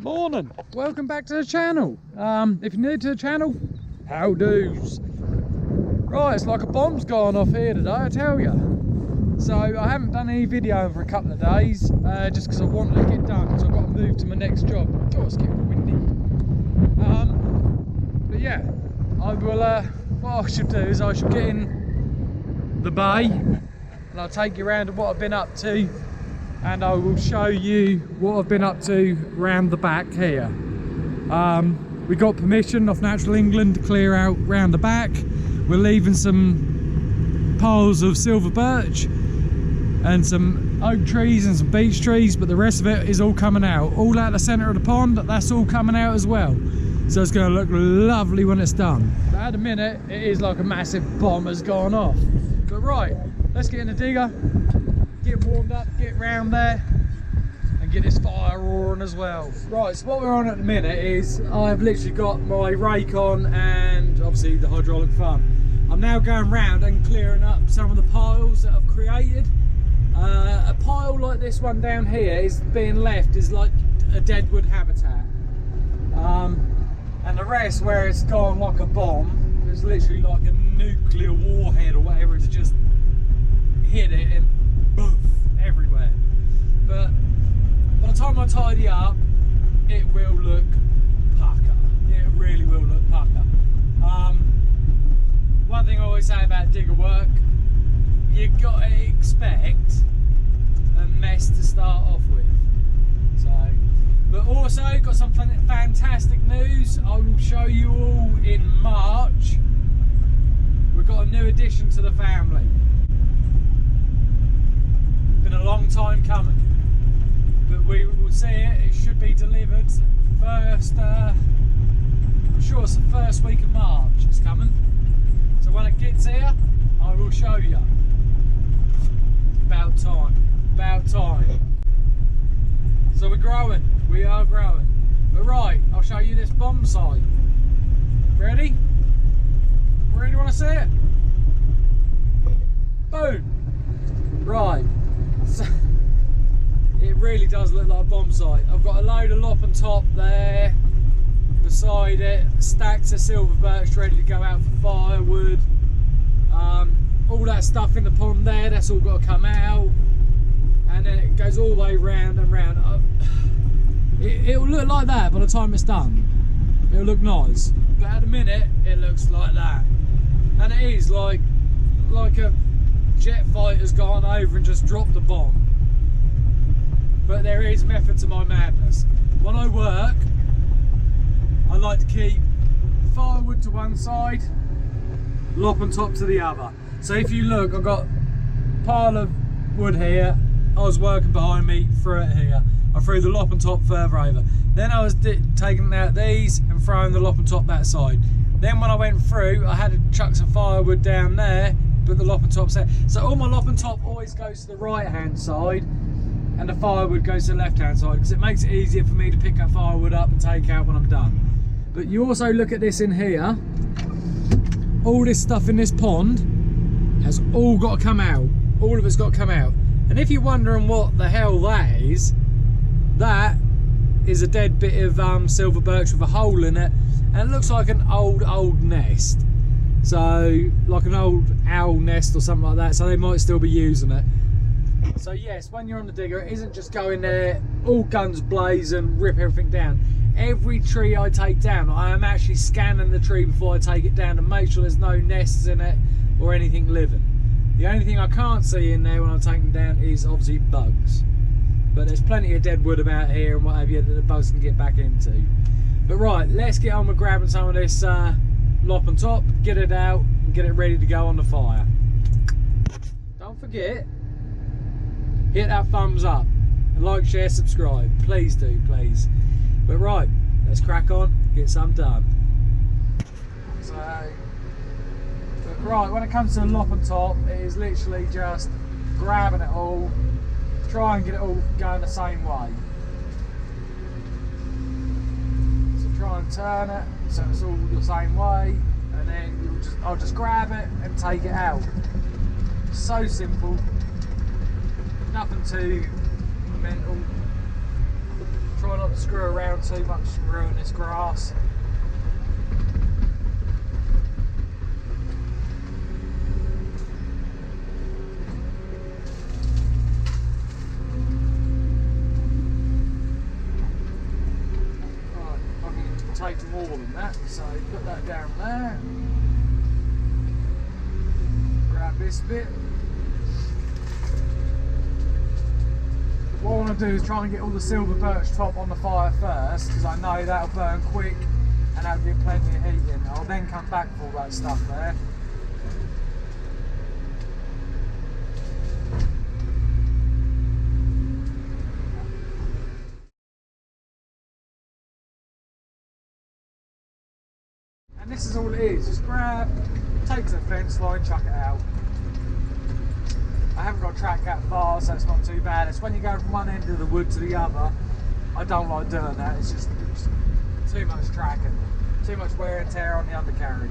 Morning, welcome back to the channel. If you're new to the channel, how do's. Right, it's like a bomb's gone off here today, I tell you. So I haven't done any video for a couple of days, just because I wanted to get done, so I've got to move to my next job. God, it's getting windy. But yeah, I will, what I should do is I should get in the bay and I'll take you around to what I've been up to, and I will show you what I've been up to round the back here. We got permission off Natural England to clear out round the back. We're leaving some piles of silver birch and some oak trees and some beech trees, but the rest of it is all coming out. All out the centre of the pond, that's all coming out as well. So it's going to look lovely when it's done. But at the minute, it is like a massive bomb has gone off. But right, let's get in the digger, get warmed up, get round there and get this fire roaring as well. Right, so what we're on at the minute is I've literally got my rake on and obviously the hydraulic thumb. I'm now going round and clearing up some of the piles that I've created. A pile like this one down here is being left is like a deadwood habitat. And the rest where it's gone like a bomb, it's literally like a nuclear warhead or whatever, it's just hit it and boof, everywhere. But by the time I tidy up, it will look pucker. It really will look pucker. One thing I always say about digger work, you gotta expect a mess to start off with. So, but also got some fantastic news. I will show you all in March. We've got a new addition to the family. Been a long time coming, but we will see it. It should be delivered first. I'm sure it's the first week of March. It's coming. So when it gets here, I will show you. About time. About time. So we're growing. We are growing. But right, I'll show you this bomb site. Ready? Really want to see it? Boom. Right. So, it really does look like a bomb site. I've got a load of lop and top there. Beside it, stacks of silver birch ready to go out for firewood. All that stuff in the pond there, that's all got to come out. And then it goes all the way round and round. It'll look like that by the time it's done. It'll look nice. But at the minute, it looks like that. And it is like a jet fighter's gone over and just dropped the bomb. But there is method to my madness. When I work, I like to keep firewood to one side, lop and top to the other. So if you look, I've got a pile of wood here. I was working behind me, threw it here. I threw the lop and top further over. Then I was taking out these and throwing the lop and top that side. Then when I went through, I had to chuck some firewood down there, put the lop and top there. So all my lop and top always goes to the right hand side and the firewood goes to the left hand side, because it makes it easier for me to pick that firewood up and take out when I'm done. But you also look at this in here, all this stuff in this pond has all got to come out. All of it's got to come out. And if you're wondering what the hell that is a dead bit of silver birch with a hole in it, and it looks like an old nest. So, like an old owl nest or something like that, so they might still be using it. So yes, when you're on the digger, it isn't just go in there, all guns blazing, rip everything down. Every tree I take down, I am actually scanning the tree before I take it down to make sure there's no nests in it or anything living. The only thing I can't see in there when I'm taking them down is obviously bugs. But there's plenty of dead wood about here and what have you that the bugs can get back into. But right, let's get on with grabbing some of this lop and top, get it out and get it ready to go on the fire. Don't forget, hit that thumbs up and like, share, subscribe. Please do, please. But right, let's crack on, get some done. So, but right, when it comes to the lop and top, it is literally just grabbing it all, try and get it all going the same way. So try and turn it so it's all the same way, and then I'll just grab it and take it out. So simple, nothing too mental. Try Try not to screw around too much and ruin this grass. Right, I can take more than that, so put that down there. Grab this bit. What I want to do is try and get all the silver birch top on the fire first, because I know that'll burn quick and that'll get plenty of heat in. I'll then come back for all that stuff there. And this is all it is, just grab, take to the fence line, chuck it out. I haven't got a track that far, so it's not too bad. It's when you go from one end of the wood to the other, I don't like doing that. It's just too much tracking, too much wear and tear on the undercarriage.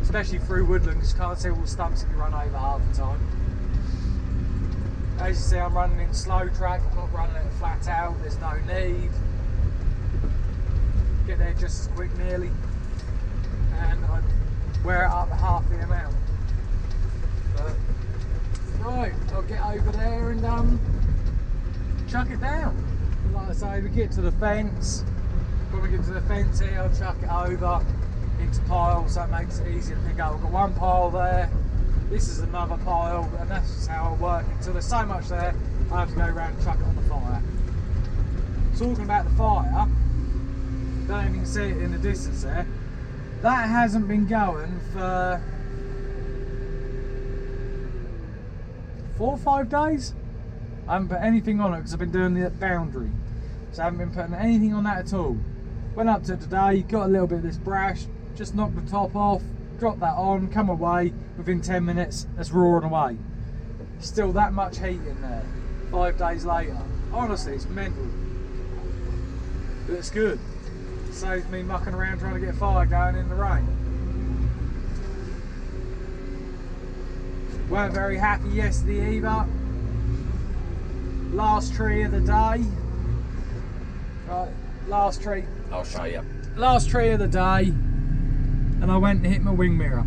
Especially through woodland, because you can't see all the stumps if you run over half the time. As you see, I'm running in slow track, I'm not running it flat out, there's no need. Get there just as quick nearly, and I wear it up at half the amount. But, right, I'll get over there and chuck it down. Like I say, we get to the fence. When we get to the fence here, I'll chuck it over into piles, so it makes it easier to pick up. I've got one pile there, this is another pile, and that's just how I work until there's so much there, I have to go around and chuck it on the fire. Talking about the fire, don't even see it in the distance there. That hasn't been going for 4 or 5 days. I haven't put anything on it because I've been doing the boundary, so I haven't been putting anything on that at all. Went up to today, got a little bit of this brash, just knocked the top off, dropped that on, come away, within 10 minutes it's roaring away. Still that much heat in there 5 days later. Honestly, it's mental, but it's good. It saves me mucking around trying to get a fire going in the rain. Weren't very happy yesterday either. Last tree of the day. Right, last tree. I'll show you. Last tree of the day, and I went and hit my wing mirror.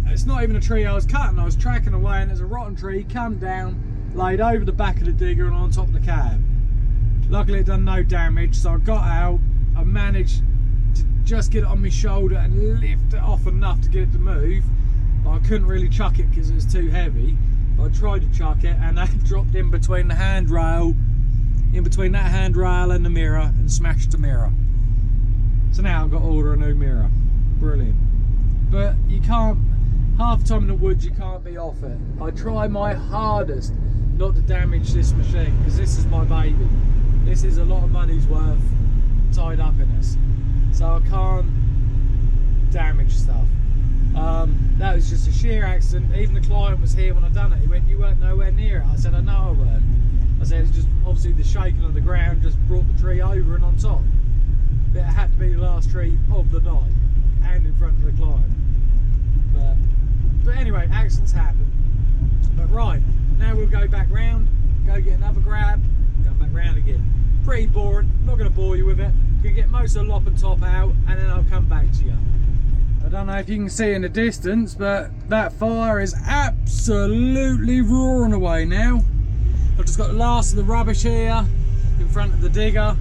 It's not even a tree I was cutting, I was tracking away, and there's a rotten tree, come down, laid over the back of the digger and on top of the cab. Luckily it done no damage, so I got out, I managed to just get it on my shoulder and lift it off enough to get it to move. I couldn't really chuck it because it was too heavy. I tried to chuck it and that dropped in between the handrail, in between that handrail and the mirror, and smashed the mirror. So now I've got to order a new mirror. Brilliant. But you can't, half the time in the woods you can't be off it. I try my hardest not to damage this machine because this is my baby. This is a lot of money's worth tied up in this. So I can't damage stuff. That was just a sheer accident. Even the client was here when I done it. He went, "You weren't nowhere near it." I said, "I know I weren't." I said, "It's just obviously the shaking of the ground just brought the tree over and on top." But it had to be the last tree of the night and in front of the client. But anyway, accidents happen. But right, now we'll go back round, go get another grab, come back round again. Pretty boring, not going to bore you with it. Gonna get most of the lop and top out and then I'll come back to you. I don't know if you can see in the distance, but that fire is absolutely roaring away now. I've just got the last of the rubbish here in front of the digger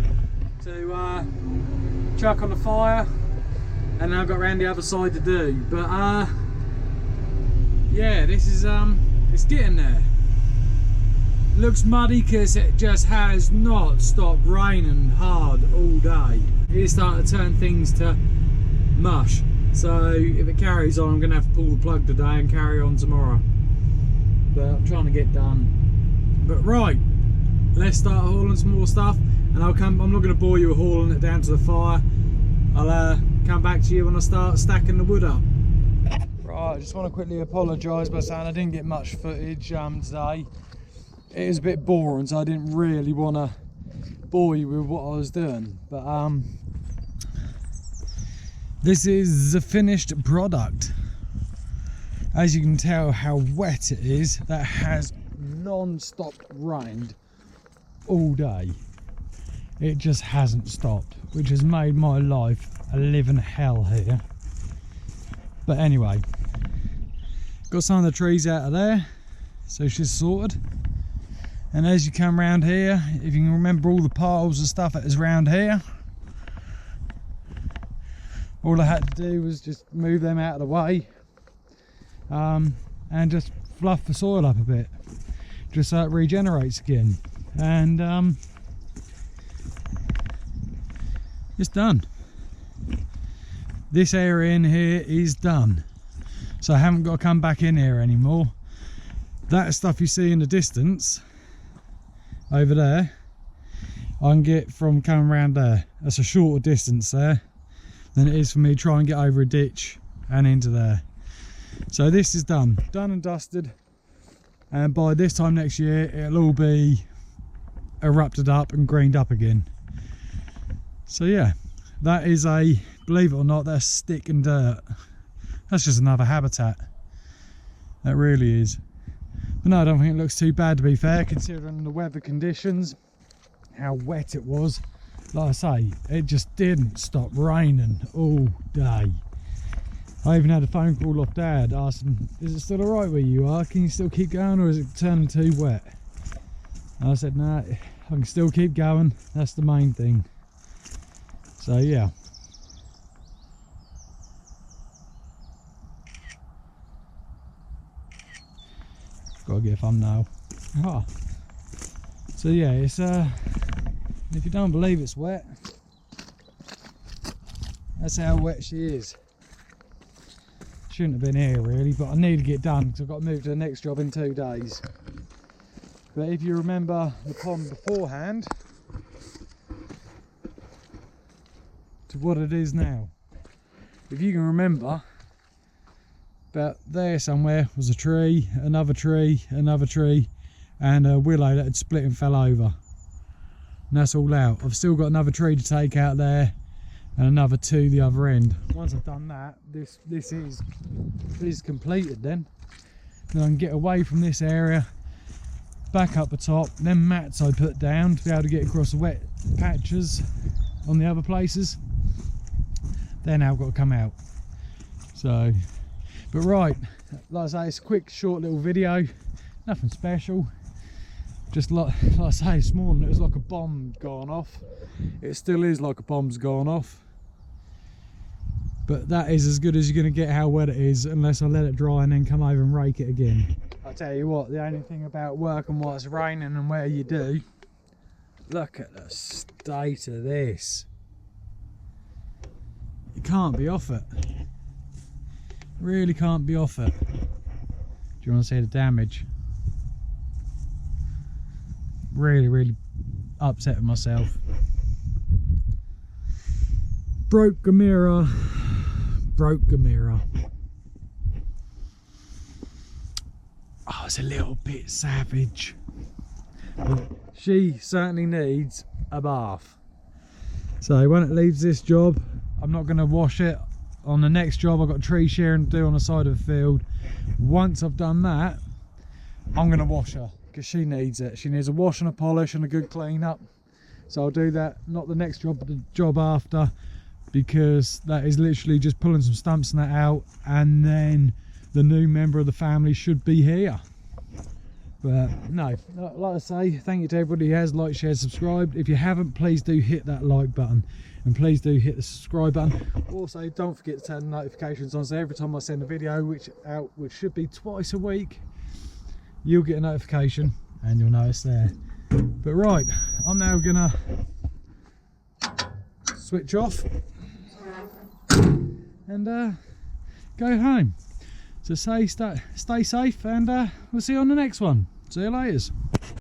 to chuck on the fire, and now I've got around the other side to do. But yeah, this is it's getting there. Looks muddy because it just has not stopped raining hard all day. It is starting to turn things to mush. So if it carries on, I'm going to have to pull the plug today and carry on tomorrow. But I'm trying to get done. But right, let's start hauling some more stuff, and I'm not going to bore you with hauling it down to the fire. I'll come back to you when I start stacking the wood up. Right, I just want to quickly apologise by saying I didn't get much footage today. It is a bit boring, so I didn't really want to bore you with what I was doing. But this is the finished product. As you can tell how wet it is, that has non-stop rained all day. It just hasn't stopped, which has made my life a living hell here. But anyway, got some of the trees out of there, so she's sorted. And as you come round here, if you can remember all the piles and stuff that is round here, all I had to do was just move them out of the way, and just fluff the soil up a bit, just so it regenerates again. And it's done. This area in here is done, so I haven't got to come back in here anymore. That stuff you see in the distance over there, I can get from coming around there. That's a shorter distance there than it is for me to try and get over a ditch and into there. So this is done and dusted, and by this time next year it'll all be erupted up and greened up again. So yeah, that is a, believe it or not, that's stick and dirt. That's just another habitat. That really is. But no, I don't think it looks too bad, to be fair, considering the weather conditions, how wet it was. Like I say, it just didn't stop raining all day. I even had a phone call off Dad asking, is it still alright where you are? Can you still keep going, or is it turning too wet? And I said, no, I can still keep going. That's the main thing. So yeah. Gotta get a thumbnail. Oh. So yeah, it's if you don't believe it's wet, that's how wet she is. Shouldn't have been here really, but I need to get done because I've got to move to the next job in 2 days. But if you remember the pond beforehand to what it is now, if you can remember, about there somewhere was a tree, another tree, another tree, and a willow that had split and fell over. And that's all out. I've still got another tree to take out there and another 2 the other end. Once I've done that, this is completed then. Then I can get away from this area, back up the top, then mats I put down to be able to get across the wet patches on the other places. They're now got to come out. So, but right, like I say, it's a quick short little video, nothing special. Just like I say, this morning it was like a bomb gone off. It still is like a bomb's gone off. But that is as good as you're going to get how wet it is, unless I let it dry and then come over and rake it again. I tell you what, the only thing about working while it's raining and where you do, look at the state of this. You can't be off it. Really can't be off it. Do you want to see the damage? Really upset with myself. Broke a mirror. Broke a mirror. Oh, it's a little bit savage. But she certainly needs a bath. So when it leaves this job, I'm not going to wash it. On the next job, I've got tree shearing to do on the side of the field. Once I've done that, I'm going to wash her because she needs it. She needs a wash and a polish and a good clean up. So I'll do that, not the next job, but the job after, because that is literally just pulling some stumps and that out, and then the new member of the family should be here. But no, like I say, thank you to everybody who has liked, shared, subscribed. If you haven't, please do hit that like button, and please do hit the subscribe button. Also, don't forget to turn the notifications on, so every time I send a video which should be twice a week, you'll get a notification and you'll know it's there. But right, I'm now gonna switch off and go home. So stay safe, and we'll see you on the next one. See you later.